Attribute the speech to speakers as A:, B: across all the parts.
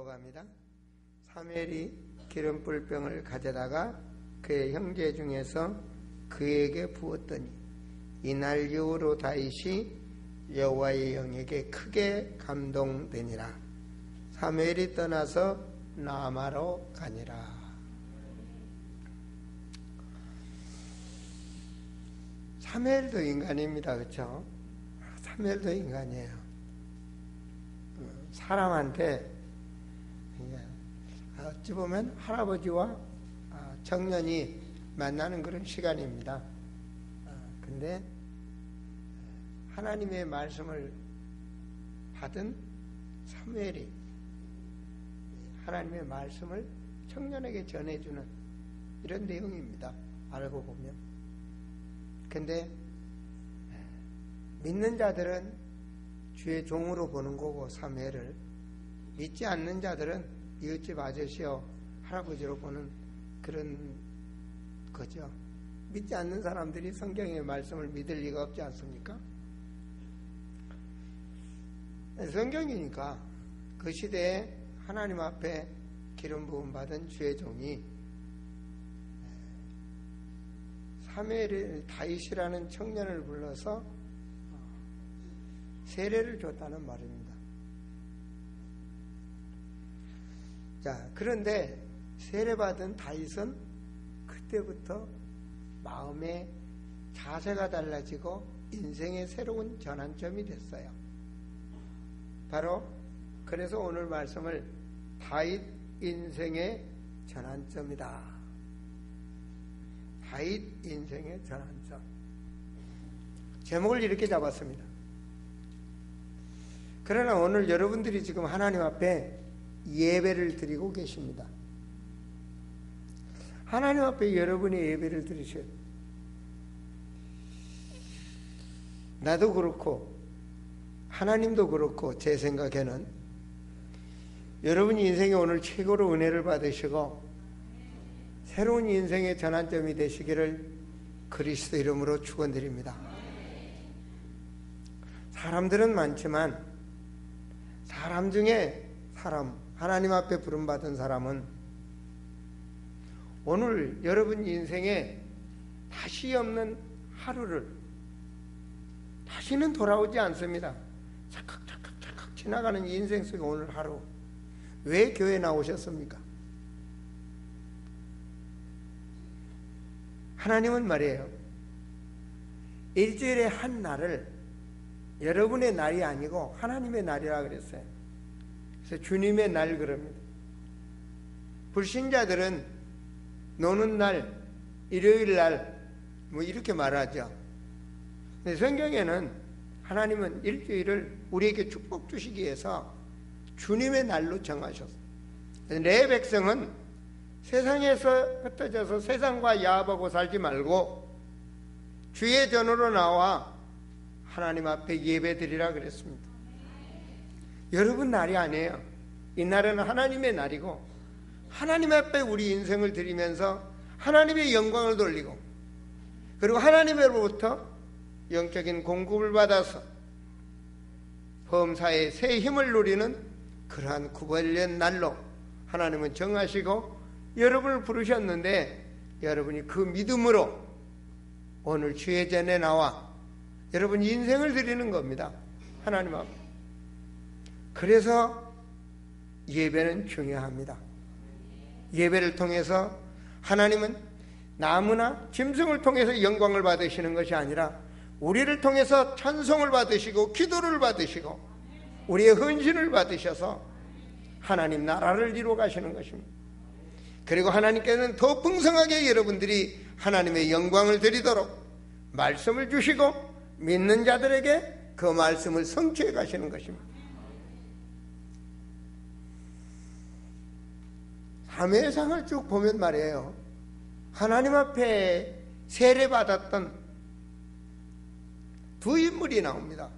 A: 기록합니다. 사무엘이 기름불병을 가져다가 그의 형제 중에서 그에게 부었더니 이날 이후로 다윗이 여호와의 영에게 크게 감동되니라. 사무엘이 떠나서 라마로 가니라. 사무엘도 인간입니다. 그렇죠? 사무엘도 인간이에요. 사람한테 어찌 보면 할아버지와 청년이 만나는 그런 시간입니다. 근데 하나님의 말씀을 받은 사무엘이 하나님의 말씀을 청년에게 전해주는 이런 내용입니다. 알고 보면. 근데 믿는 자들은 주의 종으로 보는 거고 사무엘을, 믿지 않는 자들은 이웃집 아저씨요 할아버지로 보는 그런 거죠. 믿지 않는 사람들이 성경의 말씀을 믿을 리가 없지 않습니까? 성경이니까 그 시대에 하나님 앞에 기름 부음 받은 주의 종이 사무엘 다윗이라는 청년을 불러서 세례를 줬다는 말입니다. 자, 그런데 세례받은 다윗은 그때부터 마음의 자세가 달라지고 인생의 새로운 전환점이 됐어요. 바로 그래서 오늘 말씀을 다윗 인생의 전환점이다. 다윗 인생의 전환점. 제목을 이렇게 잡았습니다. 그러나 오늘 여러분들이 지금 하나님 앞에 예배를 드리고 계십니다. 하나님 앞에 여러분이 예배를 드리셔야 돼요. 나도 그렇고 하나님도 그렇고 제 생각에는 여러분이 인생에 오늘 최고로 은혜를 받으시고 새로운 인생의 전환점이 되시기를 그리스도 이름으로 축원드립니다. 사람들은 많지만 사람 중에 사람, 하나님 앞에 부름받은 사람은 오늘 여러분 인생에 다시 없는 하루를 다시는 돌아오지 않습니다. 착각 지나가는 인생 속에 오늘 하루, 왜 교회 나오셨습니까? 하나님은 말이에요. 일주일에 한 날을 여러분의 날이 아니고 하나님의 날이라 그랬어요. 그래서 주님의 날 그럽니다. 불신자들은 노는 날, 일요일 날, 뭐 이렇게 말하죠. 근데 성경에는 하나님은 일주일을 우리에게 축복 주시기 위해서 주님의 날로 정하셨어요. 내 백성은 세상에서 흩어져서 세상과 야합하고 살지 말고 주의 전으로 나와 하나님 앞에 예배드리라 그랬습니다. 여러분 날이 아니에요. 이 날은 하나님의 날이고 하나님 앞에 우리 인생을 드리면서 하나님의 영광을 돌리고 그리고 하나님으로부터 영적인 공급을 받아서 범사의 새 힘을 누리는 그러한 구별된 날로 하나님은 정하시고 여러분을 부르셨는데 여러분이 그 믿음으로 오늘 주의 전에 나와 여러분 인생을 드리는 겁니다. 하나님 앞에. 그래서 예배는 중요합니다. 예배를 통해서 하나님은 나무나 짐승을 통해서 영광을 받으시는 것이 아니라 우리를 통해서 찬송을 받으시고 기도를 받으시고 우리의 헌신을 받으셔서 하나님 나라를 이루어 가시는 것입니다. 그리고 하나님께는 더 풍성하게 여러분들이 하나님의 영광을 드리도록 말씀을 주시고 믿는 자들에게 그 말씀을 성취해 가시는 것입니다. 사무엘상을 쭉 보면 말이에요. 하나님 앞에 세례받았던 두 인물이 나옵니다.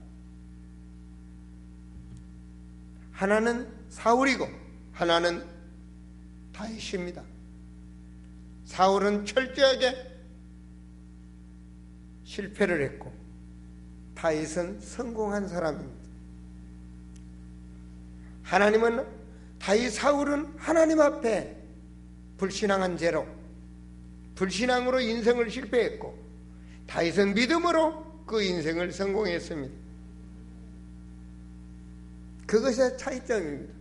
A: 하나는 사울이고 하나는 다윗입니다. 사울은 철저하게 실패를 했고 다윗은 성공한 사람입니다. 하나님은 사울은 하나님 앞에 불신앙한 죄로, 불신앙으로 인생을 실패했고, 다윗은 믿음으로 그 인생을 성공했습니다. 그것의 차이점입니다.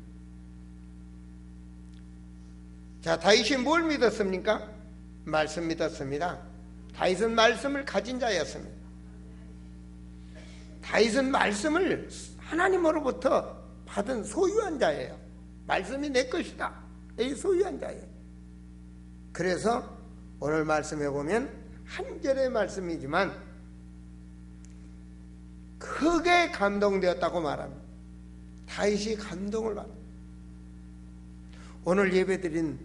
A: 자, 다윗이 뭘 믿었습니까? 말씀 믿었습니다. 다윗은 말씀을 가진 자였습니다. 다윗은 말씀을 하나님으로부터 받은 소유한 자예요. 말씀이 내 것이다, 이 소유한 자예요. 그래서 오늘 말씀해 보면 한 절의 말씀이지만 크게 감동되었다고 말합니다. 다윗이 감동을 받습니다. 오늘 예배드린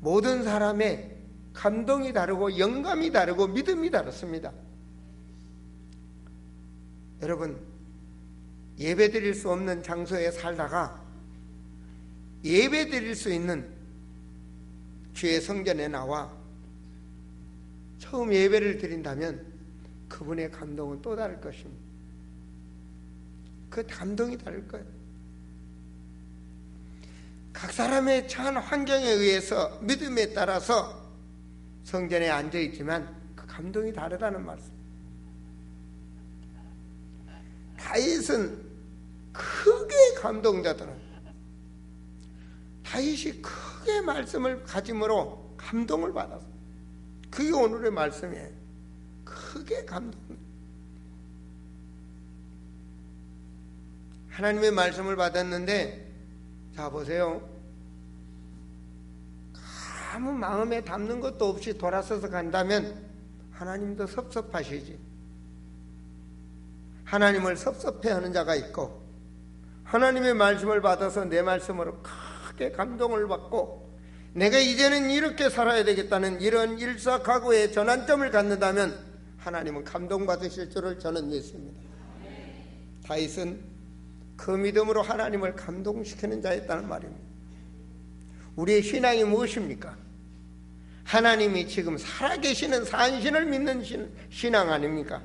A: 모든 사람의 감동이 다르고 영감이 다르고 믿음이 다릅니다. 여러분, 예배드릴 수 없는 장소에 살다가 예배드릴 수 있는 주의 성전에 나와 처음 예배를 드린다면 그분의 감동은 또 다를 것입니다. 그 감동이 다를 거예요. 각 사람의 처한 환경에 의해서 믿음에 따라서 성전에 앉아있지만 그 감동이 다르다는 말씀. 다윗은 크게 감동되더라. 다윗이 크게 말씀을 가짐으로 감동을 받았어. 그게 오늘의 말씀이에요. 크게 감동. 하나님의 말씀을 받았는데, 자 보세요. 아무 마음에 담는 것도 없이 돌아서서 간다면 하나님도 섭섭하시지. 하나님을 섭섭해하는 자가 있고, 하나님의 말씀을 받아서 내 말씀으로 크게 감동을 받고 내가 이제는 이렇게 살아야 되겠다는 이런 일사각오의 전환점을 갖는다면 하나님은 감동받으실 줄을 저는 믿습니다. 다윗은 그 믿음으로 하나님을 감동시키는 자였다는 말입니다. 우리의 신앙이 무엇입니까? 하나님이 지금 살아계시는 산신을 믿는 신앙 아닙니까?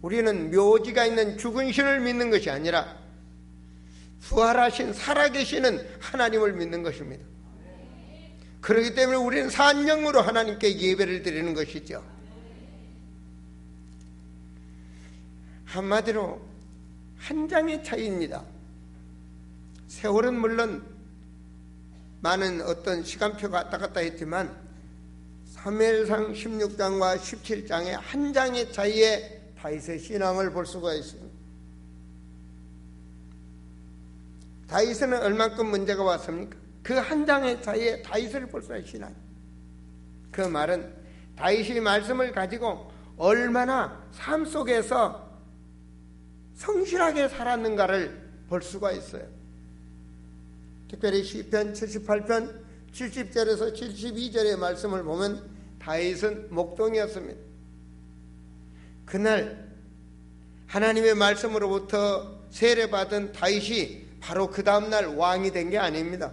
A: 우리는 묘지가 있는 죽은 신을 믿는 것이 아니라 부활하신 살아계시는 하나님을 믿는 것입니다. 그렇기 때문에 우리는 산영으로 하나님께 예배를 드리는 것이죠. 한마디로 한 장의 차이입니다. 세월은 물론 많은 어떤 시간표가 왔다 갔다 했지만 사무엘상 16장과 17장의 한 장의 차이에 다윗의 신앙을 볼 수가 있습니다. 다윗은 얼만큼 문제가 왔습니까? 그 한 장의 차이에 다윗을 볼 수가 있습니다. 그 말은 다윗이 말씀을 가지고 얼마나 삶 속에서 성실하게 살았는가를 볼 수가 있어요. 특별히 시편 78편 70절에서 72절의 말씀을 보면 다윗은 목동이었습니다. 그날 하나님의 말씀으로부터 세례받은 다윗이 바로 그 다음날 왕이 된 게 아닙니다.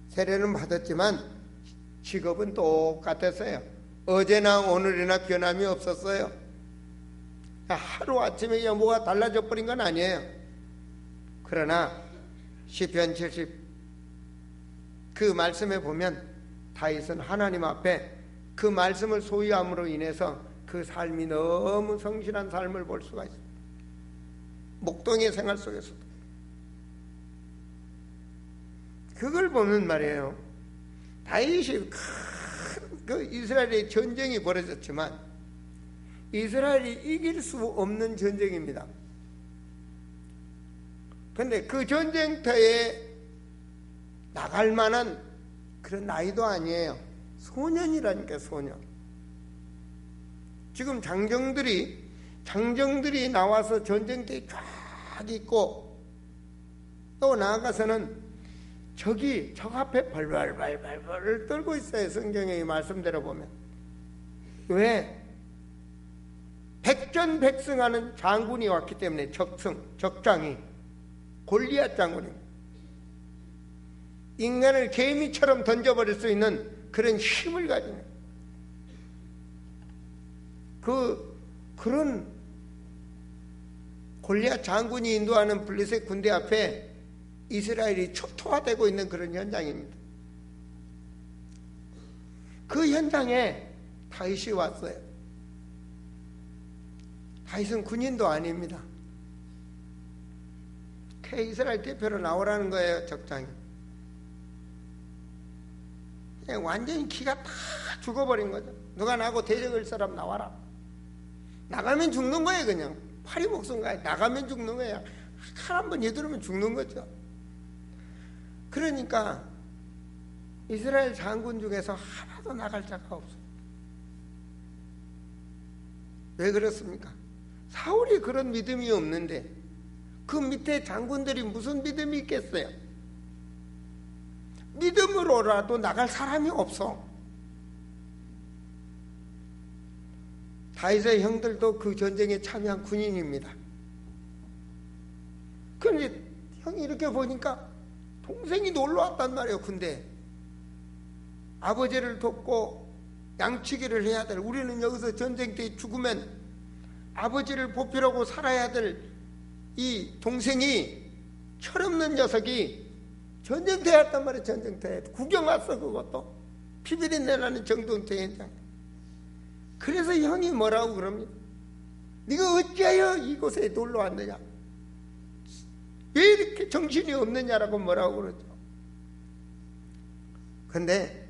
A: 세례는 받았지만 직업은 똑같았어요. 어제나 오늘이나 변함이 없었어요. 하루아침에 뭐가 달라져 버린 건 아니에요. 그러나 시편 70 그 말씀에 보면 다윗은 하나님 앞에 그 말씀을 소유함으로 인해서 그 삶이 너무 성실한 삶을 볼 수가 있습니다. 목동의 생활 속에서도 그걸 보면 말이에요. 다윗이 그 이스라엘의 전쟁이 벌어졌지만 이스라엘이 이길 수 없는 전쟁입니다. 그런데 그 전쟁터에 나갈 만한 그런 나이도 아니에요. 소년이라니까, 소년. 지금 장정들이 나와서 전쟁터에 쫙 있고 또 나아가서는 적이 적 앞에 발발발발발 떨고 있어요. 성경의 말씀대로 보면. 왜? 백전백승하는 장군이 왔기 때문에. 적장이 골리앗 장군입니다. 인간을 개미처럼 던져버릴 수 있는 그런 힘을 가진 그런 골리앗 장군이 인도하는 블레셋 군대 앞에 이스라엘이 초토화되고 있는 그런 현장입니다. 그 현장에 다윗이 왔어요. 다윗은 군인도 아닙니다. 이스라엘 대표로 나오라는 거예요. 적장이. 그냥 완전히 기가 다 죽어버린 거죠. 누가 나하고 대적할 사람 나와라. 나가면 죽는 거예요. 그냥 파리 목숨가에 나가면 죽는 거예요. 칼 한 번 여두르면 죽는 거죠. 그러니까 이스라엘 장군 중에서 하나도 나갈 자가 없어요. 왜 그렇습니까? 사울이 그런 믿음이 없는데 그 밑에 장군들이 무슨 믿음이 있겠어요? 믿음으로라도 나갈 사람이 없어. 다윗의 형들도 그 전쟁에 참여한 군인입니다. 그런데 형이 이렇게 보니까 동생이 놀러 왔단 말이에요. 군대 아버지를 돕고 양치기를 해야 될, 우리는 여기서 전쟁터에 죽으면 아버지를 보필하고 살아야 될 이 동생이, 철없는 녀석이 전쟁터에 왔단 말이에요. 전쟁터에 구경 왔어. 그것도 피비린내 나는 정동태 현장. 그래서 형이 뭐라고 그럽니까? 네가 어찌하여 이곳에 놀러 왔느냐, 왜 이렇게 정신이 없느냐라고 뭐라고 그러죠. 근데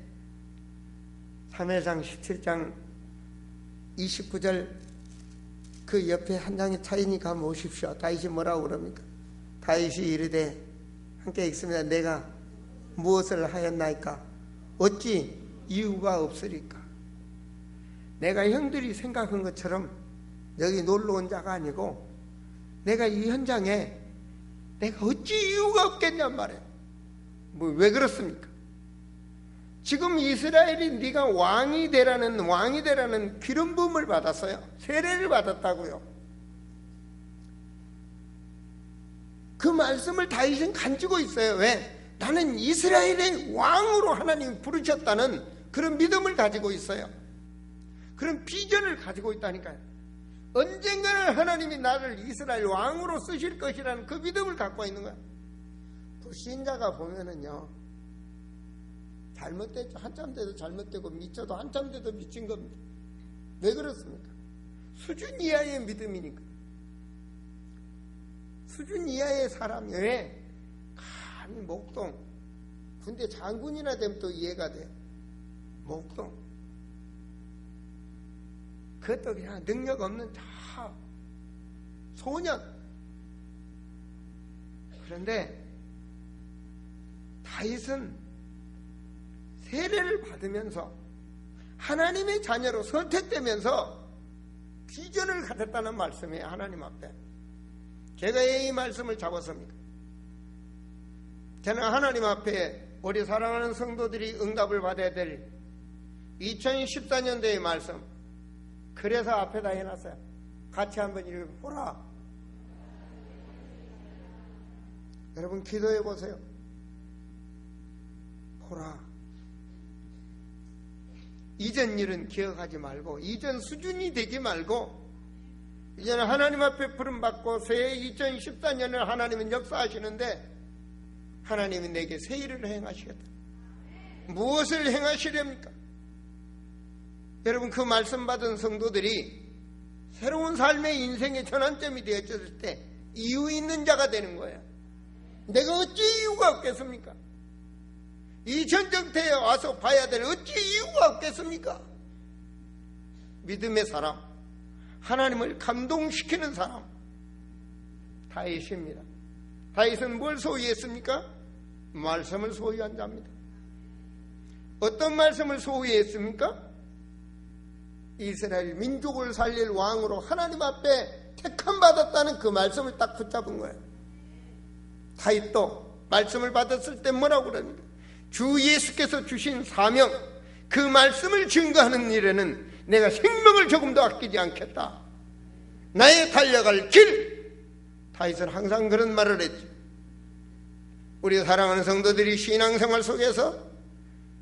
A: 3회상 17장 29절 그 옆에 한 장의 차이니까 모십시오. 다윗이 뭐라고 그럽니까? 다윗이 이르되, 함께 읽습니다. 내가 무엇을 하였나이까? 어찌 이유가 없으리까? 내가 형들이 생각한 것처럼 여기 놀러 온 자가 아니고, 내가 이 현장에 내가 어찌 이유가 없겠냔 말이에요. 뭐 왜 그렇습니까? 지금 이스라엘이 네가 왕이 되라는 기름 부음을 받았어요. 세례를 받았다고요. 그 말씀을 다윗은 가지고 있어요. 왜? 나는 이스라엘의 왕으로 하나님이 부르셨다는 그런 믿음을 가지고 있어요. 그런 비전을 가지고 있다니까요. 언젠가는 하나님이 나를 이스라엘 왕으로 쓰실 것이라는 그 믿음을 갖고 있는 거야. 불신자가 보면은요, 잘못됐죠. 한참 돼도 잘못되고, 미쳐도 한참 돼도 미친 겁니다. 왜 그렇습니까? 수준 이하의 믿음이니까. 수준 이하의 사람이 왜 감히 목동 군대 장군이나 되면 또 이해가 돼요. 목동 그것도 그냥 능력 없는 다 소년. 그런데 다윗은 세례를 받으면서 하나님의 자녀로 선택되면서 비전을 가졌다는 말씀이에요. 하나님 앞에. 제가 왜 이 말씀을 잡았습니까? 저는 하나님 앞에 우리 사랑하는 성도들이 응답을 받아야 될 2014년도의 말씀, 그래서 앞에다 해놨어요. 같이 한번 읽어보라. 여러분 기도해 보세요. 보라. 이전 일은 기억하지 말고, 이전 수준이 되지 말고, 이제는 하나님 앞에 부름받고 새해 2014년을 하나님은 역사하시는데, 하나님은 내게 새 일을 행하시겠다. 무엇을 행하시렵니까? 여러분, 그 말씀 받은 성도들이 새로운 삶의 인생의 전환점이 되어졌을 때 이유 있는 자가 되는 거예요. 내가 어찌 이유가 없겠습니까? 이 전쟁터에 와서 봐야 될 어찌 이유가 없겠습니까? 믿음의 사람, 하나님을 감동시키는 사람, 다윗입니다. 다윗은 뭘 소유했습니까? 말씀을 소유한 자입니다. 어떤 말씀을 소유했습니까? 이스라엘 민족을 살릴 왕으로 하나님 앞에 택함받았다는 그 말씀을 딱 붙잡은 거예요. 다윗도 말씀을 받았을 때 뭐라고 그럽니까? 주 예수께서 주신 사명, 그 말씀을 증거하는 일에는 내가 생명을 조금도 아끼지 않겠다. 나의 달려갈 길. 다윗은 항상 그런 말을 했죠. 우리 사랑하는 성도들이 신앙생활 속에서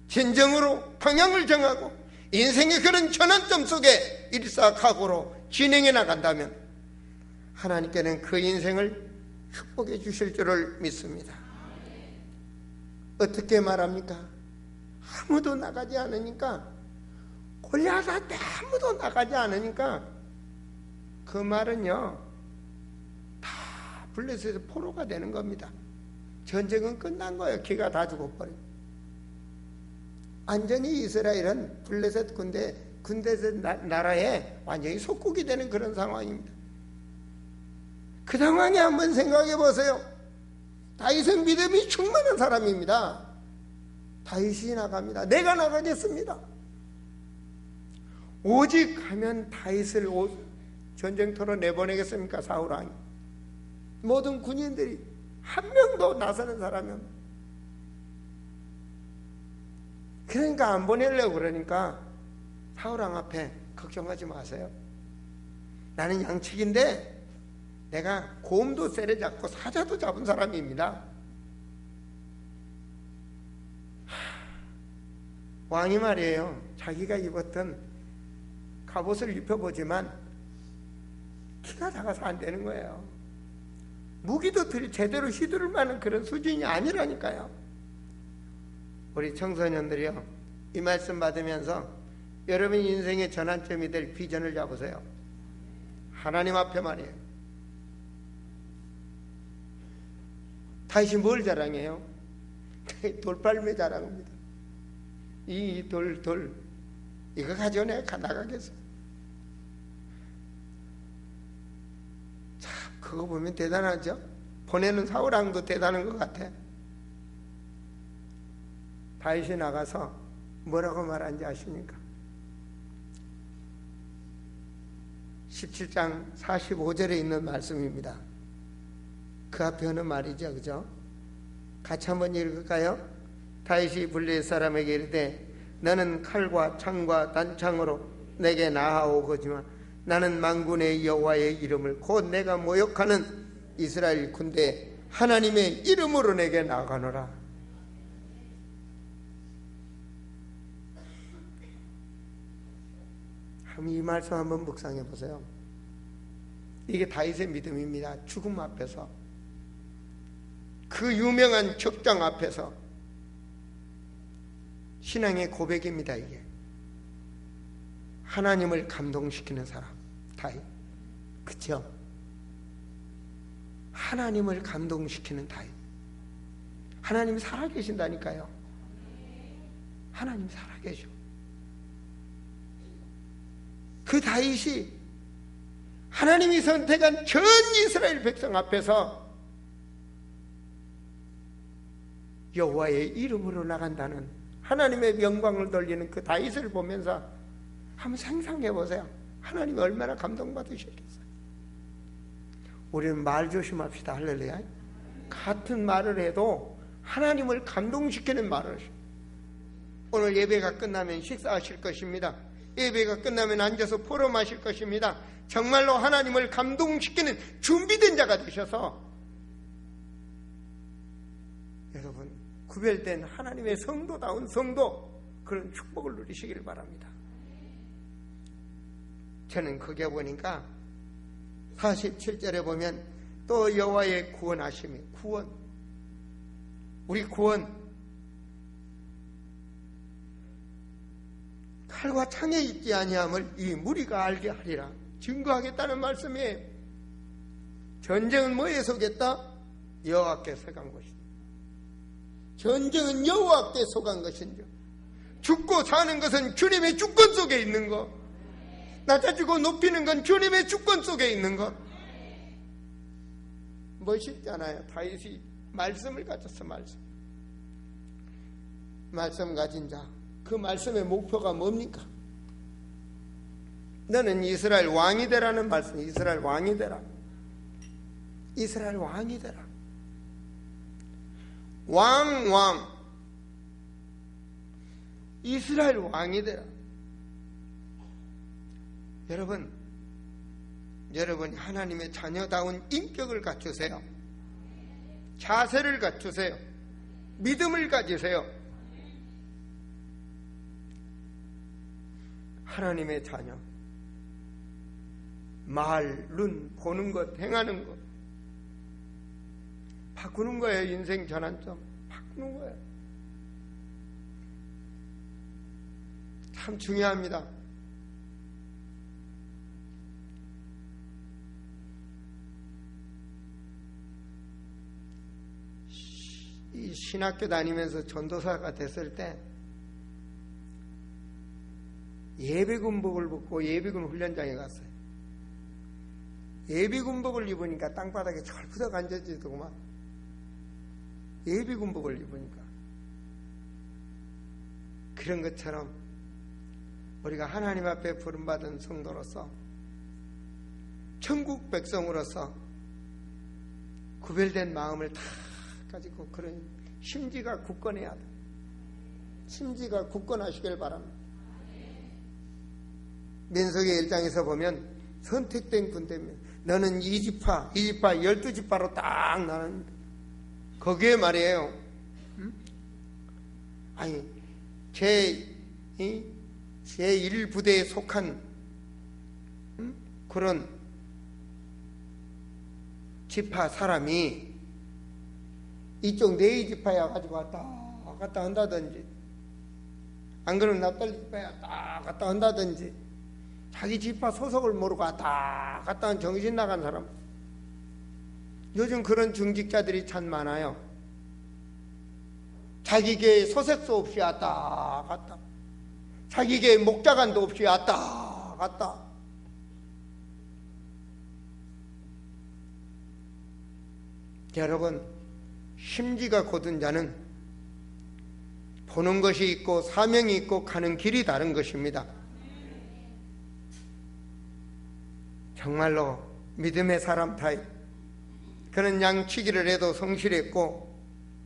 A: 진정으로 방향을 정하고 인생의 그런 전환점 속에 일사각오로 진행해 나간다면 하나님께는 그 인생을 축복해 주실 줄을 믿습니다. 어떻게 말합니까? 아무도 나가지 않으니까, 골리앗한테 아무도 나가지 않으니까 그 말은요 다 블레셋에서 포로가 되는 겁니다. 전쟁은 끝난 거예요. 기가 다 죽어버려요. 완전히 이스라엘은 블레셋 군대 나라에 완전히 속국이 되는 그런 상황입니다. 그 상황에 한번 생각해 보세요. 다윗은 믿음이 충만한 사람입니다. 다윗이 나갑니다. 내가 나가겠습니다. 오직 하면 다윗을 전쟁터로 내보내겠습니까? 사울왕이. 모든 군인들이 한 명도 나서는 사람이 없는. 그러니까 안 보내려고 그러니까 사울왕 앞에 걱정하지 마세요. 나는 양측인데 내가 곰도 세례잡고 사자도 잡은 사람입니다. 왕이 말이에요. 자기가 입었던 갑옷을 입혀보지만 키가 작아서 안 되는 거예요. 무기도 제대로 휘두를 만한 그런 수준이 아니라니까요. 우리 청소년들이요, 이 말씀 받으면서 여러분 인생의 전환점이 될 비전을 잡으세요. 하나님 앞에 말이에요. 다윗이 뭘 자랑해요? 돌팔매 자랑합니다. 이 돌 이거 가지고 내가 나가겠어. 참 그거 보면 대단하죠. 보내는 사울왕도 대단한 것 같아. 다윗이 나가서 뭐라고 말한지 아십니까? 17장 45절에 있는 말씀입니다. 그 앞에 하는 말이죠, 그죠? 같이 한번 읽을까요? 다윗이 블레셋 사람에게 이르되 너는 칼과 창과 단창으로 내게 나아오거지만 나는 만군의 여호와의 이름을 곧 내가 모욕하는 이스라엘 군대 하나님의 이름으로 내게 나아가노라. 이 말씀 한번 묵상해 보세요. 이게 다윗의 믿음입니다. 죽음 앞에서, 그 유명한 적장 앞에서 신앙의 고백입니다. 이게 하나님을 감동시키는 사람 다윗, 그렇죠? 하나님을 감동시키는 다윗. 하나님이 살아계신다니까요. 하나님 살아계셔. 그 다윗이 하나님이 선택한 전 이스라엘 백성 앞에서 여호와의 이름으로 나간다는 하나님의 영광을 돌리는 그 다윗을 보면서 한번 상상해 보세요. 하나님이 얼마나 감동받으셨겠어요. 우리는 말 조심합시다. 할렐루야. 같은 말을 해도 하나님을 감동시키는 말을 하셔. 오늘 예배가 끝나면 식사하실 것입니다. 예배가 끝나면 앉아서 포로 마실 것입니다. 정말로 하나님을 감동시키는 준비된 자가 되셔서 여러분 구별된 하나님의 성도다운 성도, 그런 축복을 누리시길 바랍니다. 저는 그게 보니까 47절에 보면 또 여호와의 구원하심이, 구원, 우리 구원, 칼과 창에 있지 아니함을 이 무리가 알게 하리라. 증거하겠다는 말씀이에요. 전쟁은 뭐에 속했다? 여호와께 속한 것이다. 전쟁은 여호와께 속한 것인지, 죽고 사는 것은 주님의 주권 속에 있는 것, 낮아지고 높이는 건 주님의 주권 속에 있는 것. 멋있잖아요. 다윗이 말씀을 가졌어. 말씀 가진 자, 그 말씀의 목표가 뭡니까? 너는 이스라엘 왕이 되라는 말씀. 이스라엘 왕이 되라. 이스라엘 왕이 되라. 왕 이스라엘 왕이 되라. 여러분이 하나님의 자녀다운 인격을 갖추세요. 자세를 갖추세요. 믿음을 가지세요. 하나님의 자녀, 말, 눈, 보는 것, 행하는 것 바꾸는 거예요. 인생 전환점 바꾸는 거예요. 참 중요합니다. 이 신학교 다니면서 전도사가 됐을 때 예비군복을 입고 예비군 훈련장에 갔어요. 예비군복을 입으니까 땅바닥에 절푸덕 앉아지더구만. 예비군복을 입으니까. 그런 것처럼 우리가 하나님 앞에 부름받은 성도로서 천국 백성으로서 구별된 마음을 다 가지고 그런 심지가 굳건해야 돼. 심지가 굳건하시길 바랍니다. 민수기 1장에서 보면 선택된 군대입니다. 너는 이 지파 12지파로 딱 나는 거기에 말이에요. 아니 제1부대에 속한 그런 지파 사람이 이쪽 네 지파야 가지고 왔다 갔다 한다든지, 안 그러면 납달리 지파야 왔다 갔다 한다든지, 자기 지파 소속을 모르고 왔다 갔다 한 정신 나간 사람, 요즘 그런 중직자들이 참 많아요. 자기 교회 소색소 없이 왔다 갔다, 자기 교회 목자관도 없이 왔다 갔다. 여러분, 심지가 곧은 자는 보는 것이 있고 사명이 있고 가는 길이 다른 것입니다. 정말로 믿음의 사람 타입, 그는 양치기를 해도 성실했고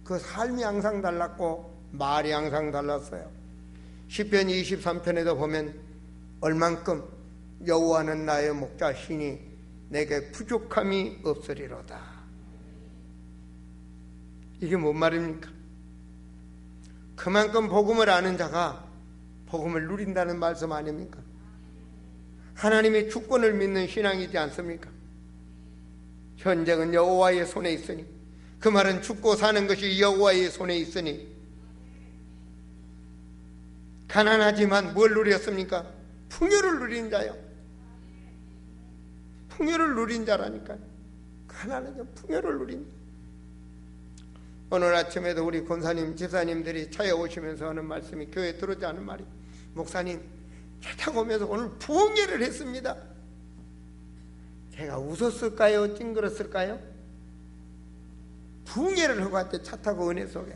A: 그 삶이 항상 달랐고 말이 항상 달랐어요. 시편 23편에도 보면 얼만큼 여호와는 나의 목자시니 내게 부족함이 없으리로다. 이게 뭔 말입니까? 그만큼 복음을 아는 자가 복음을 누린다는 말씀 아닙니까? 하나님의 주권을 믿는 신앙이지 않습니까? 현재는 여호와의 손에 있으니, 그 말은 죽고 사는 것이 여호와의 손에 있으니, 가난하지만 뭘 누렸습니까? 풍요를 누린 자요. 풍요를 누린 자라니까요. 가난하지만 풍요를 누린 자. 오늘 아침에도 우리 권사님, 집사님들이 차에 오시면서 하는 말씀이 교회에 들어오지 않은 말이, 목사님 차 타고 오면서 오늘 부흥회를 했습니다. 제가 웃었을까요? 찡그렸을까요? 부흥회를 하고 왔대. 차 타고 은혜 속에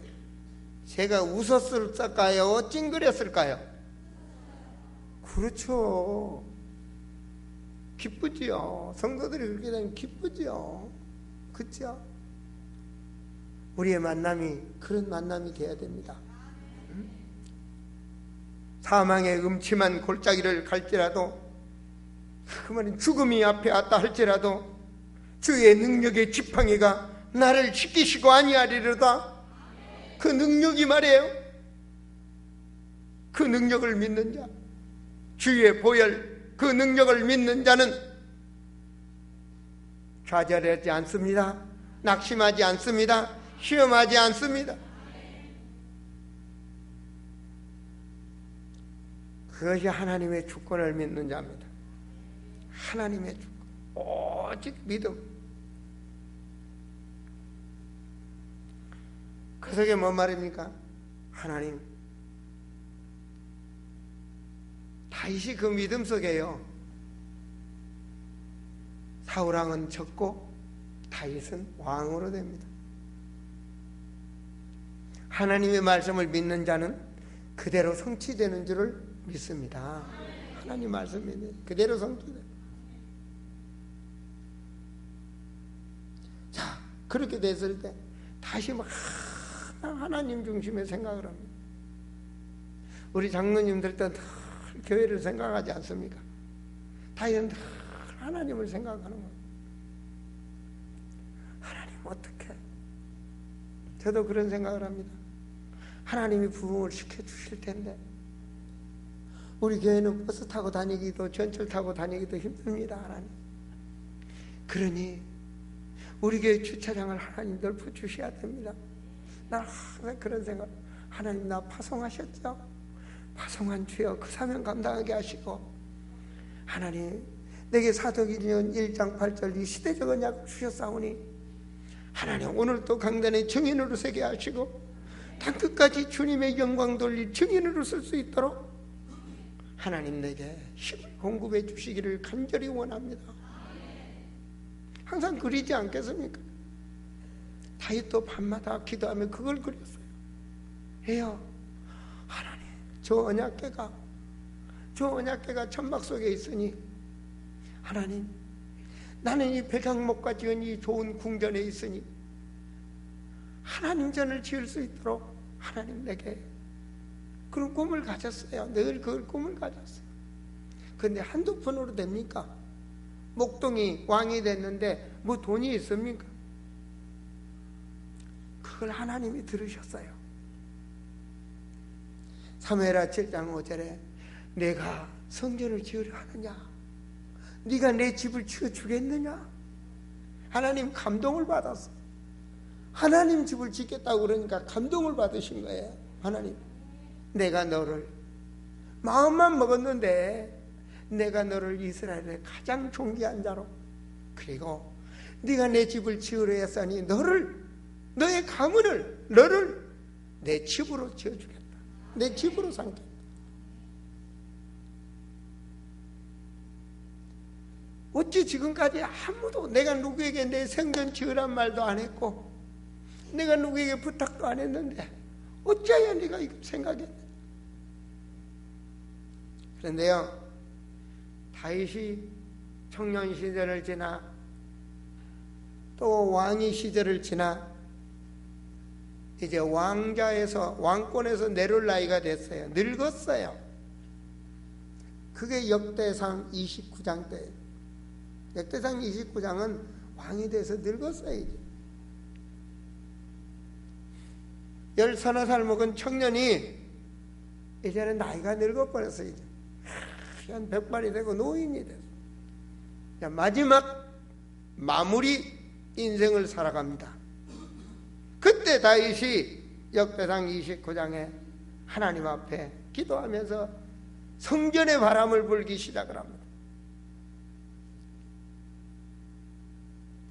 A: 제가 웃었을까요? 찡그렸을까요? 그렇죠. 기쁘지요. 성도들이 그렇게 되면 기쁘지요. 그렇죠? 우리의 만남이 그런 만남이 되어야 됩니다. 사망의 음침한 골짜기를 갈지라도, 그 말은 죽음이 앞에 왔다 할지라도 주의 능력의 지팡이가 나를 지키시고 아니하리로다. 그 능력이 말이에요. 그 능력을 믿는 자, 주의 보혈, 그 능력을 믿는 자는 좌절하지 않습니다. 낙심하지 않습니다. 시험하지 않습니다. 그것이 하나님의 주권을 믿는 자입니다. 하나님의 주권, 오직 믿음. 그 속에 뭔 말입니까? 하나님, 다윗이 그 믿음 속에요, 사울왕은 졌고 다윗은 왕으로 됩니다. 하나님의 말씀을 믿는 자는 그대로 성취되는 줄을 믿습니다. 하나님 말씀 믿는 그대로 성취돼요. 자, 그렇게 됐을 때 다시 막 하나님 중심의 생각을 합니다. 우리 장로님들도 늘 교회를 생각하지 않습니까? 다윗은 늘 하나님을 생각하는 거예요. 하나님 어떻게? 저도 그런 생각을 합니다. 하나님이 부흥을 시켜주실 텐데, 우리 교회는 버스 타고 다니기도 전철 타고 다니기도 힘듭니다. 하나님 그러니 우리 교회 주차장을 하나님 넓혀 주셔야 됩니다. 난 항상 그런 생각, 하나님 나 파송하셨죠? 파송한 주여 그 사명 감당하게 하시고, 하나님 내게 사도기전 1장 8절 이 시대적 언약을 주셨사오니 하나님 오늘 또 강단에 증인으로 서게 하시고 땅끝까지 주님의 영광 돌릴 증인으로 쓸 수 있도록 하나님 내게 힘을 공급해 주시기를 간절히 원합니다. 항상 그리지 않겠습니까? 다윗도 밤마다 기도하며 그걸 그렸어요. 해요. 하나님 저 언약궤가 천막 속에 있으니 하나님 나는 이 백향목과 지은 이 좋은 궁전에 있으니 하나님 전을 지을 수 있도록 하나님 내게 그런 꿈을 가졌어요. 늘 그 꿈을 가졌어요. 그런데 한두 푼으로 됩니까? 목동이 왕이 됐는데 뭐 돈이 있습니까? 그걸 하나님이 들으셨어요. 사무엘하 7장 5절에 내가 성전을 지으려 하느냐? 네가 내 집을 지어주겠느냐? 하나님 감동을 받았어. 하나님 집을 짓겠다고 그러니까 감동을 받으신 거예요. 하나님 내가 너를 마음만 먹었는데 내가 너를 이스라엘의 가장 존귀한 자로, 그리고 네가 내 집을 지으려 했으니 너의 가문을 너를 내 집으로 지어주겠다. 내 집으로 삼겠다. 어찌 지금까지 아무도 내가 누구에게 내 성전 지으란 말도 안 했고 내가 누구에게 부탁도 안 했는데 어찌하여 네가 이거 생각했냐? 그런데요, 다윗이 청년 시절을 지나 또 왕위 시절을 지나 이제 왕권에서 내려올 나이가 됐어요. 늙었어요. 그게 역대상 29장 때예요. 역대상 29장은 왕이 돼서 늙었어요. 이제 13살 먹은 청년이 이제는 나이가 늙어버렸어요. 이제 한 100발이 되고 노인이 됐어요. 마지막 마무리 인생을 살아갑니다. 그때 다윗이 역대상 29장에 하나님 앞에 기도하면서 성전의 바람을 불기 시작을 합니다.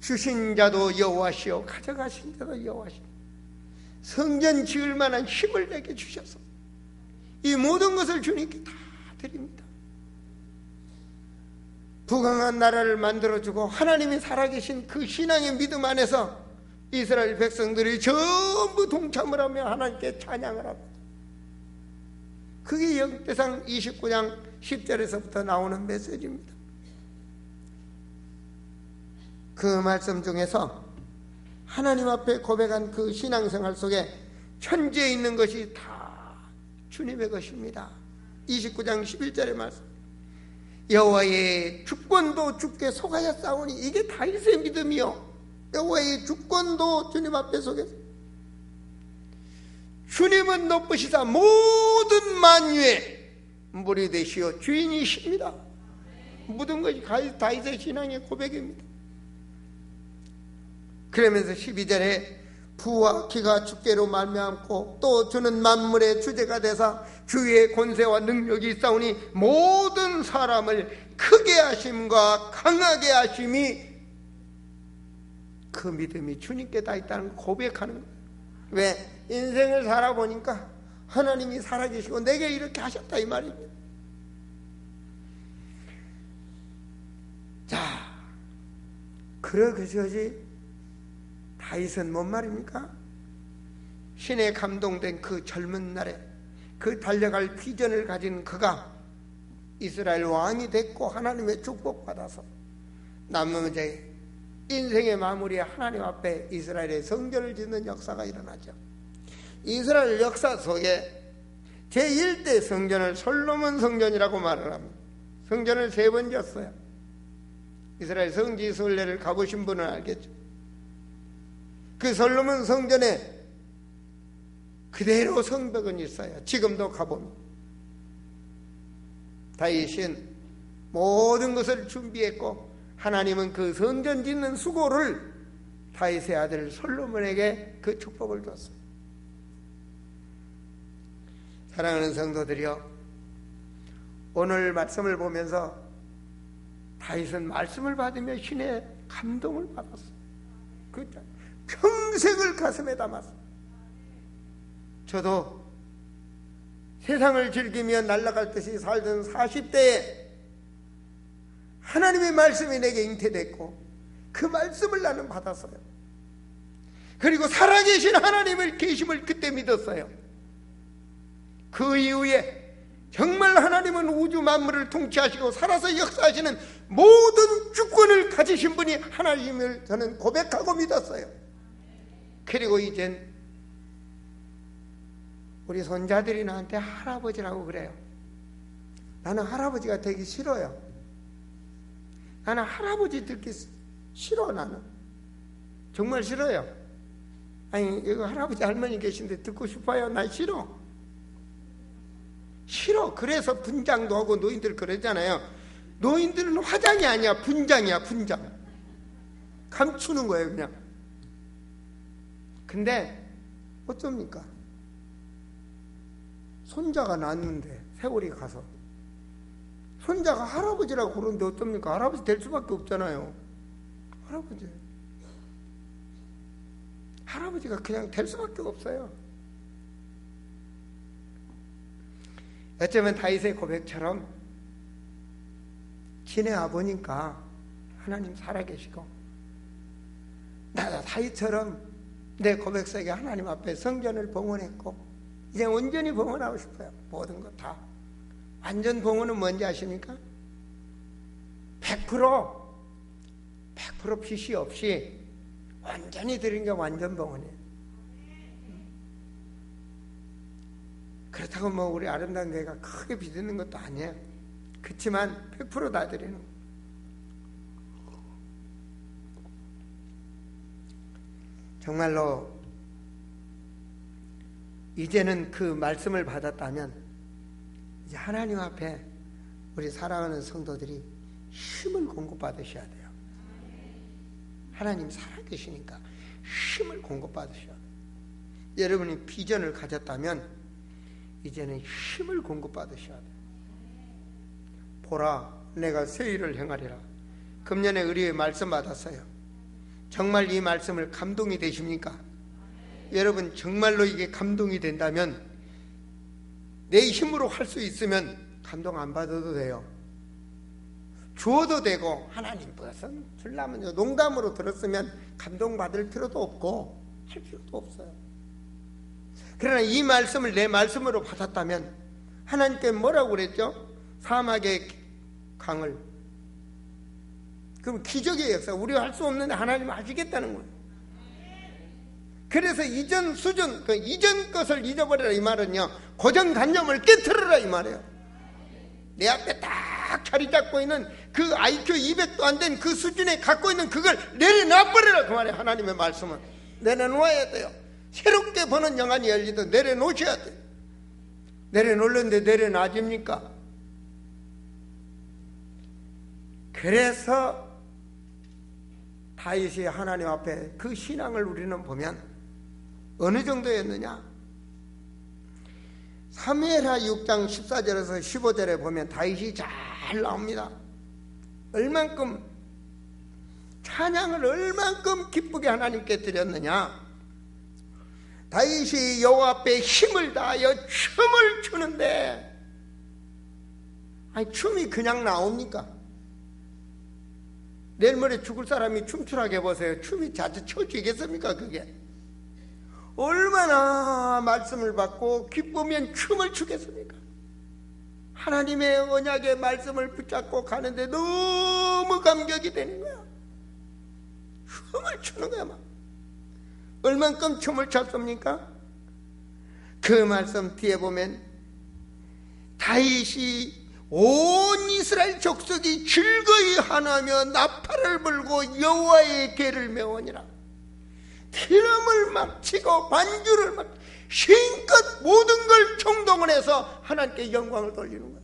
A: 주신 자도 여호와시오 가져가신 자도 여호와시오. 성전 지을 만한 힘을 내게 주셔서 이 모든 것을 주님께 다 드립니다. 부강한 나라를 만들어주고 하나님이 살아계신 그 신앙의 믿음 안에서 이스라엘 백성들이 전부 동참을 하며 하나님께 찬양을 합니다. 그게 역대상 29장 10절에서부터 나오는 메시지입니다. 그 말씀 중에서 하나님 앞에 고백한 그 신앙생활 속에 현재에 있는 것이 다 주님의 것입니다. 29장 11절의 말씀, 여호와의 주권도 주께 속하였사오니, 이게 다윗의 믿음이요. 여호와의 주권도 주님 앞에 속에서 주님은 높으시다 모든 만유의 물이 되시어 주인이십니다. 모든 것이 다윗의 신앙의 고백입니다. 그러면서 12절에 부와 기가 주께로 말미암고 또 주는 만물의 주제가 되사 주의 권세와 능력이 있사오니 모든 사람을 크게 하심과 강하게 하심이, 그 믿음이 주님께 다 있다는 고백하는 거예요. 왜? 인생을 살아보니까 하나님이 살아계시고 내게 이렇게 하셨다 이 말입니다. 자, 그러듯이 다윗은 뭔 말입니까? 신에 감동된 그 젊은 날에 그 달려갈 비전을 가진 그가 이스라엘 왕이 됐고 하나님의 축복받아서 남은 이제 인생의 마무리에 하나님 앞에 이스라엘의 성전을 짓는 역사가 일어나죠. 이스라엘 역사 속에 제1대 성전을 솔로몬 성전이라고 말을 합니다. 성전을 3번 지었어요. 이스라엘 성지 순례를 가보신 분은 알겠죠. 그 솔로몬 성전에 그대로 성벽은 있어요. 지금도 가보면 다윗은 모든 것을 준비했고 하나님은 그 성전 짓는 수고를 다윗의 아들 솔로몬에게 그 축복을 줬어요. 사랑하는 성도들이여, 오늘 말씀을 보면서 다윗은 말씀을 받으며 신의 감동을 받았어요. 그 평생을 가슴에 담았어요. 저도 세상을 즐기며 날아갈 듯이 살던 40대에 하나님의 말씀이 내게 잉태됐고 그 말씀을 나는 받았어요. 그리고 살아계신 하나님의 계심을 그때 믿었어요. 그 이후에 정말 하나님은 우주 만물을 통치하시고 살아서 역사하시는 모든 주권을 가지신 분이 하나님을 저는 고백하고 믿었어요. 그리고 이젠 우리 손자들이 나한테 할아버지라고 그래요. 나는 할아버지가 되기 싫어요. 나는 할아버지 듣기 싫어. 나는 정말 싫어요. 아니, 이거 할아버지 할머니 계신데 듣고 싶어요? 난 싫어. 그래서 분장도 하고 노인들 그러잖아요. 노인들은 화장이 아니야, 분장이야, 분장. 감추는 거예요, 그냥. 근데 어쩝니까? 손자가 낳았는데 세월이 가서 손자가 할아버지라고 그러는데 어떻습니까? 할아버지 될 수밖에 없잖아요. 할아버지가 그냥 될 수밖에 없어요. 어쩌면 다윗의 고백처럼 친애 아버니까 하나님 살아계시고, 나도 다윗처럼 내 고백 속에 하나님 앞에 성전을 봉헌했고 이제 온전히 봉헌하고 싶어요. 모든 것 다. 완전 봉헌은 뭔지 아십니까? 100% 핏이 없이 완전히 드린 게 완전 봉헌이에요. 그렇다고 뭐 우리 아름다운 교회가 크게 빚는 것도 아니에요. 그렇지만 100% 다 드리는 거예요. 정말로 이제는 그 말씀을 받았다면 이제 하나님 앞에 우리 사랑하는 성도들이 힘을 공급받으셔야 돼요. 하나님 살아계시니까 힘을 공급받으셔야 돼요. 여러분이 비전을 가졌다면 이제는 힘을 공급받으셔야 돼요. 보라, 내가 새 일을 행하리라. 금년에 의리의 말씀 받았어요. 정말 이 말씀을 감동이 되십니까? 여러분 정말로 이게 감동이 된다면, 내 힘으로 할 수 있으면 감동 안 받아도 돼요. 주어도 되고, 하나님 무슨 줄라면 농담으로 들었으면 감동 받을 필요도 없고 할 필요도 없어요. 그러나 이 말씀을 내 말씀으로 받았다면 하나님께 뭐라고 그랬죠? 사막의 강을, 그럼 기적의 역사, 우리가 할 수 없는데 하나님 하시겠다는 거예요. 그래서 이전 수준, 그 이전 것을 잊어버리라 이 말은요, 고정관념을 깨트려라 이 말이에요. 내 앞에 딱 자리 잡고 있는 그 IQ 200도 안 된 그 수준에 갖고 있는 그걸 내려놔버리라 그 말이에요. 하나님의 말씀은 내려놓아야 돼요. 새롭게 보는 영안이 열리도 내려놓으셔야 돼요. 내려놓는데 내려놔집니까? 그래서 다윗이 하나님 앞에 그 신앙을 우리는 보면 어느 정도였느냐? 사무엘하 6장 14절에서 15절에 보면 다윗이 잘 나옵니다. 얼만큼 찬양을 얼만큼 기쁘게 하나님께 드렸느냐? 다윗이 여호와 앞에 힘을 다하여 춤을 추는데, 아니 춤이 그냥 나옵니까? 내일 모레 죽을 사람이 춤추라고 해보세요. 춤이 자주 춰지겠습니까? 그게 얼마나 말씀을 받고 기쁘면 춤을 추겠습니까? 하나님의 언약의 말씀을 붙잡고 가는데 너무 감격이 되는 거야. 춤을 추는 거야 막. 얼만큼 춤을 췄습니까? 그 말씀 뒤에 보면 다윗이 온 이스라엘 족속이 즐거이 하나며 나팔을 불고 여호와의 궤를 메우니라. 기름을 막 치고 반주를 막 힘껏 모든 걸 총동원 해서 하나님께 영광을 돌리는 거예요.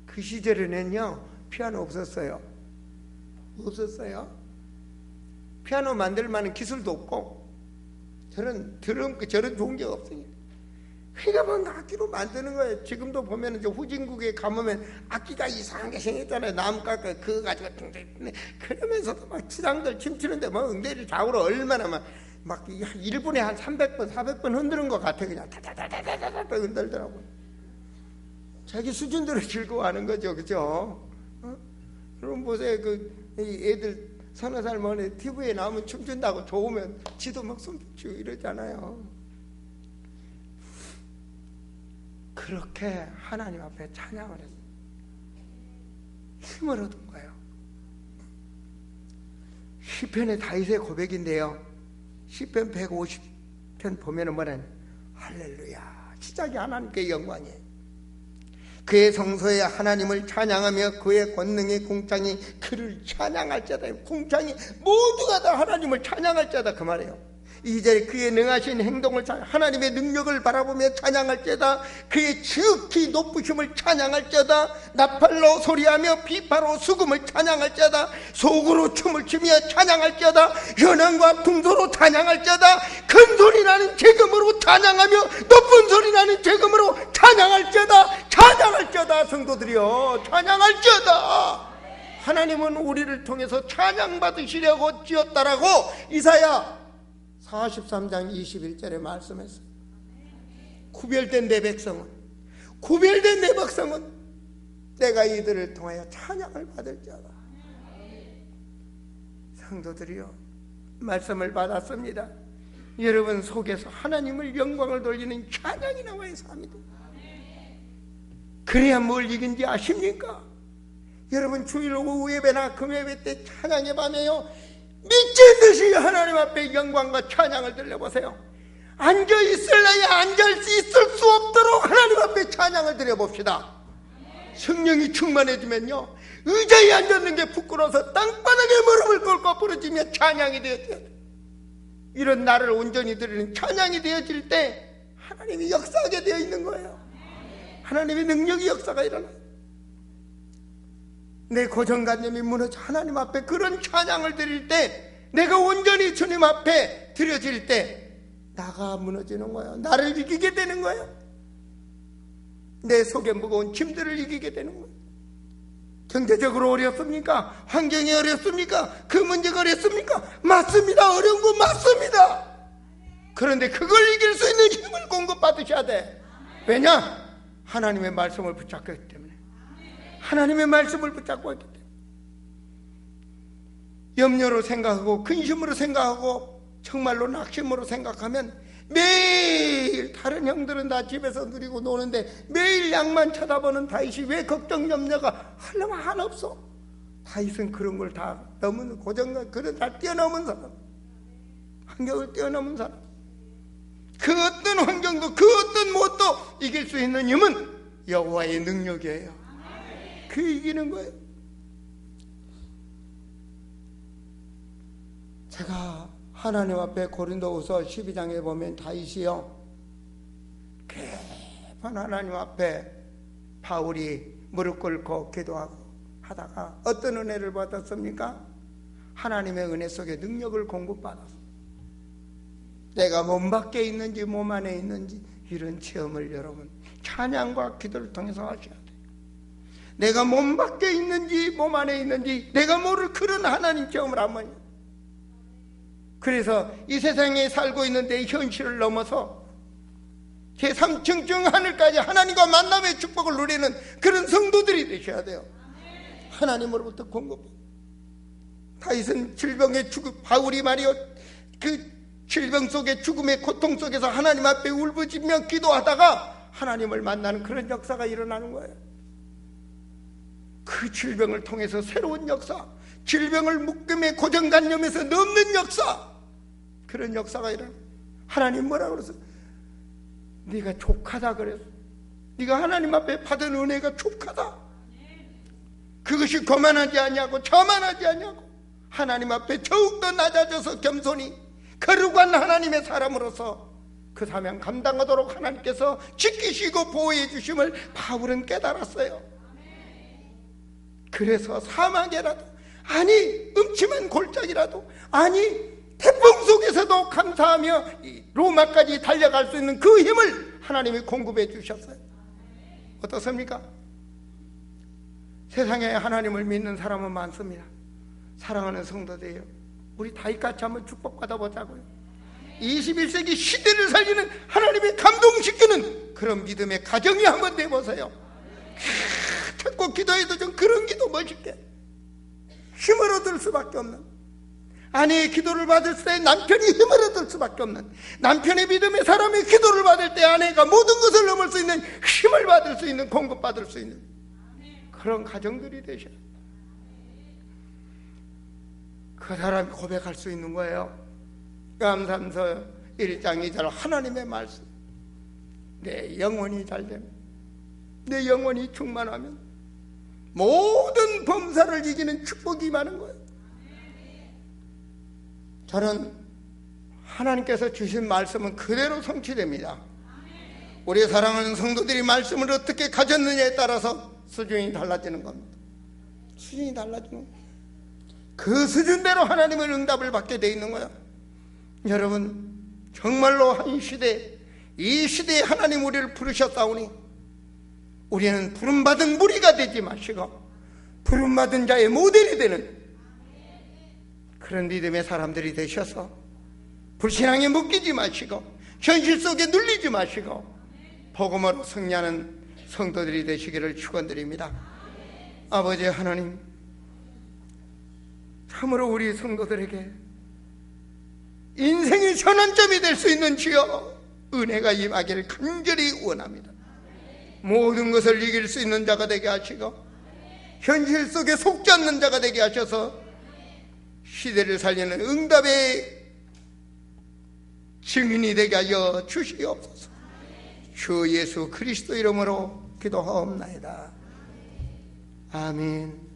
A: 그 시절에는요 피아노 없었어요. 없었어요. 피아노 만들 만한 기술도 없고 저런 좋은 게 없으니까 그러니까 뭐 악기로 만드는 거예요. 지금도 보면 이제 후진국에 가보면 악기가 이상하게 생겼잖아요. 나무 깎아 그거 가지고 그러면서도 막 치장들 춤추는데 뭐 응대를 좌우로 얼마나 막 1분에 한 300번 400번 흔드는 것 같아. 그냥 다다다다다다 흔들더라고요. 자기 수준대로 즐거워하는 거죠. 그죠? 그럼 보세요. 이 애들 서너 살 만에 TV에 나오면 춤춘다고 좋으면 지도 막 손붙이고 이러잖아요. 그렇게 하나님 앞에 찬양을 했어요. 힘을 얻은 거예요. 시편의 다윗의 고백인데요. 시편 150편 보면은 뭐냐면 할렐루야, 시작이 하나님께 영광이에요. 그의 성소에 하나님을 찬양하며 그의 권능의 궁창이 그를 찬양할지어다. 궁창이 모두가 다 하나님을 찬양할지어다 그 말이에요. 2절에 그의 능하신 행동을 하나님의 능력을 바라보며 찬양할지어다. 그의 지극히 높으심을 찬양할지어다. 나팔로 소리하며 비파로 수금을 찬양할지어다. 속으로 춤을 추며 찬양할지어다. 현황과 풍소로 찬양할지어다. 큰 소리 나는 재금으로 찬양하며 높은 소리 나는 재금으로 찬양할지어다. 찬양할지어다. 성도들이여, 찬양할지어다. 하나님은 우리를 통해서 찬양받으시려고 지었다라고 이사야 43장 21절에 말씀했어요. 구별된 내 백성은, 구별된 내 백성은 내가 이들을 통하여 찬양을 받을지어다. 성도들이요, 말씀을 받았습니다. 여러분 속에서 하나님을 영광을 돌리는 찬양이 나와야 합니다. 그래야 뭘 이긴지 아십니까? 여러분 주일 오후 예배나 금요예배 때 찬양해 봐매요, 미친 듯이 하나님 앞에 영광과 찬양을 들려보세요. 앉아있을래야 앉아있을 수 없도록 하나님 앞에 찬양을 드려봅시다. 성령이 충만해지면요, 의자에 앉았는 게 부끄러워서 땅바닥에 무릎을 꿇고 부르짖으며 찬양이 되어져야 돼. 이런 나를 온전히 드리는 찬양이 되어질 때 하나님이 역사하게 되어 있는 거예요. 하나님의 능력이 역사가 일어나요. 내 고정관념이 무너져 하나님 앞에 그런 찬양을 드릴 때, 내가 온전히 주님 앞에 드려질 때 나가 무너지는 거예요. 나를 이기게 되는 거예요. 내 속에 무거운 짐들을 이기게 되는 거예요. 경제적으로 어렵습니까? 환경이 어렵습니까? 그 문제가 어렵습니까? 맞습니다. 어려운 거 맞습니다. 그런데 그걸 이길 수 있는 힘을 공급받으셔야 돼. 왜냐? 하나님의 말씀을 붙잡고 있기 때문에. 하나님의 말씀을 붙잡고 있기 때문에. 염려로 생각하고 근심으로 생각하고 정말로 낙심으로 생각하면 매일 다른 형들은 다 집에서 누리고 노는데 매일 양만 쳐다보는 다윗이 왜 걱정 염려가 하려면 하나 없어? 다윗은 그런 걸 다 넘은 고정관, 그런 다 뛰어넘은 사람, 환경을 뛰어넘은 사람, 그 어떤 환경도 그 어떤 무엇도 이길 수 있는 힘은 여호와의 능력이에요. 그 이기는 거예요. 제가 하나님 앞에 고린도후서 12장에 보면 다윗이요, 깊은 하나님 앞에 바울이 무릎 꿇고 기도하고 하다가 어떤 은혜를 받았습니까? 하나님의 은혜 속에 능력을 공급받았어. 내가 몸 밖에 있는지 몸 안에 있는지 이런 체험을 여러분 찬양과 기도를 통해서 하셔야 돼요. 내가 몸 밖에 있는지 몸 안에 있는지 내가 모를 그런 하나님 체험을 한번. 그래서 이 세상에 살고 있는데 현실을 넘어서 제3층 중 하늘까지 하나님과 만남의 축복을 누리는 그런 성도들이 되셔야 돼요. 하나님으로부터 공급. 다윗은 질병의 죽음, 바울이 말이요, 그 질병 속에 죽음의 고통 속에서 하나님 앞에 울부짖며 기도하다가 하나님을 만나는 그런 역사가 일어나는 거예요. 그 질병을 통해서 새로운 역사, 질병을 묶음의 고정관념에서 넘는 역사, 그런 역사가 일어나. 하나님 뭐라고 그랬어? 네가 족하다 그랬어. 네가 하나님 앞에 받은 은혜가 족하다. 그것이 거만하지 않냐고, 저만하지 않냐고. 하나님 앞에 더욱더 낮아져서 겸손히 거룩한 하나님의 사람으로서 그 사명 감당하도록 하나님께서 지키시고 보호해 주심을 바울은 깨달았어요. 그래서 사막에라도, 아니 음침한 골짜기라도, 아니 태풍 속에서도 감사하며 로마까지 달려갈 수 있는 그 힘을 하나님이 공급해 주셨어요. 어떻습니까? 세상에 하나님을 믿는 사람은 많습니다. 사랑하는 성도들이요, 우리 다윗같이 한번 축복받아 보자고요. 21세기 시대를 살리는, 하나님의 감동시키는 그런 믿음의 가정이 한번 돼보세요. 자꾸 기도해도 좀 그런 기도 멋있게 힘을 얻을 수밖에 없는, 아내의 기도를 받을 때 남편이 힘을 얻을 수밖에 없는, 남편의 믿음의 사람이 기도를 받을 때 아내가 모든 것을 넘을 수 있는 힘을 받을 수 있는, 공급받을 수 있는 그런 가정들이 되셔요. 그 사람이 고백할 수 있는 거예요. 감사서 1장 2절 하나님의 말씀, 내 영혼이 잘되면, 내 영혼이 충만하면 모든 범사를 이기는 축복이 많은 거예요. 저는 하나님께서 주신 말씀은 그대로 성취됩니다. 우리 사랑하는 성도들이 말씀을 어떻게 가졌느냐에 따라서 수준이 달라지는 겁니다. 수준이 달라지는 겁니다. 그 수준대로 하나님의 응답을 받게 돼 있는 거예요. 여러분, 정말로 한 시대, 이 시대에 하나님 우리를 부르셨사오니 우리는 부름받은 무리가 되지 마시고 부름받은 자의 모델이 되는 그런 믿음의 사람들이 되셔서 불신앙에 묶이지 마시고 현실 속에 눌리지 마시고 복음으로 승리하는 성도들이 되시기를 축원드립니다. 아버지 하나님, 참으로 우리 성도들에게 인생의 전환점이 될 수 있는 주여 은혜가 임하기를 간절히 원합니다. 모든 것을 이길 수 있는 자가 되게 하시고 현실 속에 속지 않는 자가 되게 하셔서 시대를 살리는 응답의 증인이 되게 하여 주시옵소서. 주 예수 그리스도 이름으로 기도하옵나이다. 아멘.